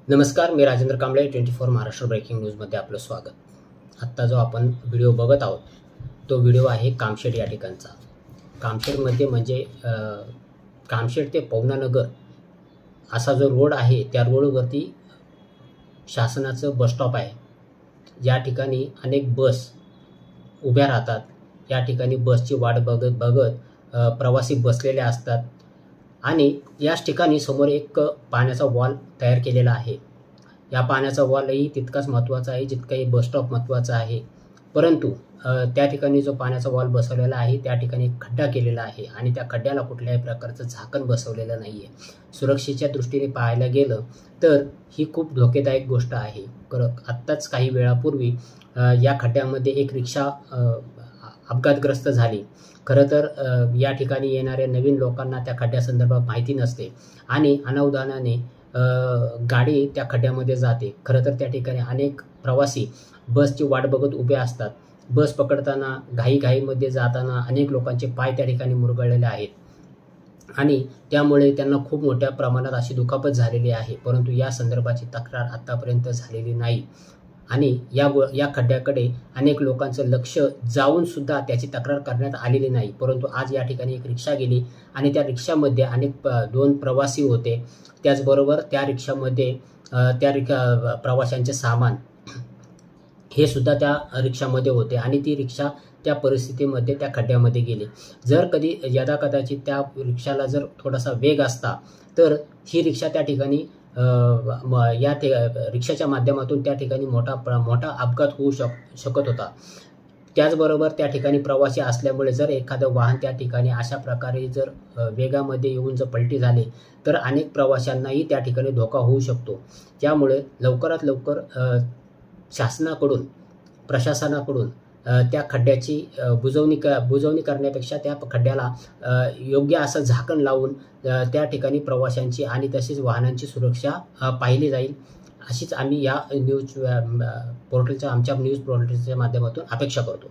नमस्कार, मी राजेंद्र कांबळे 24 महाराष्ट्र ब्रेकिंग न्यूजमध्ये आपलं स्वागत। आत्ता जो आपण व्हिडिओ बघत आहोत तो व्हिडिओ आहे कामशेत या ठिकाणचा। कामशेतमध्ये म्हणजे कामशेत ते पवनानगर असा जो रोड आहे त्या रोडवरती शासनाचं बस स्टॉप आहे। या ठिकाणी अनेक बस उभ्या राहतात। या ठिकाणी बसची वाट बघत प्रवासी बसलेले असतात आणि याच ठिकाणी समोर एक पाण्याचा वॉल तयार केलेला आहे। या पाण्याचा वॉलही तितकाच महत्त्वाचा आहे जितका हे बस स्टॉप महत्त्वाचा आहे। परंतु त्या ठिकाणी जो पाण्याचा वॉल बसवलेला आहे त्या ठिकाणी एक खड्डा केलेला आहे आणि त्या खड्ड्याला कुठल्याही प्रकारचं झाकण बसवलेलं नाही आहे। सुरक्षेच्या दृष्टीने पाहायला गेलं तर ही खूप धोकेदायक गोष्ट आहे। आत्ताच काही वेळापूर्वी या खड्ड्यामध्ये एक रिक्षा अपघातग्रस्त झाली। खरं तर या ठिकाणी येणाऱ्या नवीन लोकांना त्या खड्ड्यासंदर्भात माहिती नसते आणि अनावधानाने गाडी त्या खड्ड्यामध्ये जाते। खरं तर त्या ठिकाणी अनेक प्रवासी बसची वाट बघत उभे असतात। बस पकडताना घाईमध्ये जाताना अनेक लोकांचे पाय त्या ठिकाणी मुरगळलेले आहेत आणि त्यामुळे त्यांना खूप मोठ्या प्रमाणात अशी दुखापत झालेली आहे। परंतु या संदर्भाची तक्रार आतापर्यंत झालेली नाही आणि या खड्ड्याकडे अनेक लोकांचं लक्ष जाऊन सुद्धा त्याची तक्रार करण्यात आलेली नाही। परंतु आज या ठिकाणी एक रिक्षा गेली आणि त्या रिक्षामध्ये अनेक 2 प्रवासी होते। त्याचबरोबर त्या रिक्षामध्ये प्रवाशांचे सामान हे सुद्धा त्या रिक्षामध्ये होते आणि ती रिक्षा त्या परिस्थितीमध्ये त्या खड्ड्यामध्ये गेली। जर कधी यदाकदाचित त्या रिक्षाला जर थोडासा वेग असता तर ही रिक्षा त्या ठिकाणी रिक्षाच्या माध्यमातून त्या ठिकाणी मोठा अपघात होऊ शकत होता। त्याचबरोबर त्या ठिकाणी प्रवासी असल्यामुळे जर एखादं वाहन त्या ठिकाणी अशा प्रकारे जर वेगामध्ये येऊन जर पलटी झाले तर अनेक प्रवाशांनाही त्या ठिकाणी धोका होऊ शकतो। त्यामुळे लवकरात लवकर शासनाकडून प्रशासनाकडून त्या खड्ड्याची बुजवणी करण्यापेक्षा त्या खड्ड्याला योग्य असं झाकण लावून त्या ठिकाणी प्रवाशांची आणि तसेच वाहनांची सुरक्षा पाहिली जाईल अशीच आम्ही या आमच्या न्यूज पोर्टलच्या माध्यमातून अपेक्षा करतो।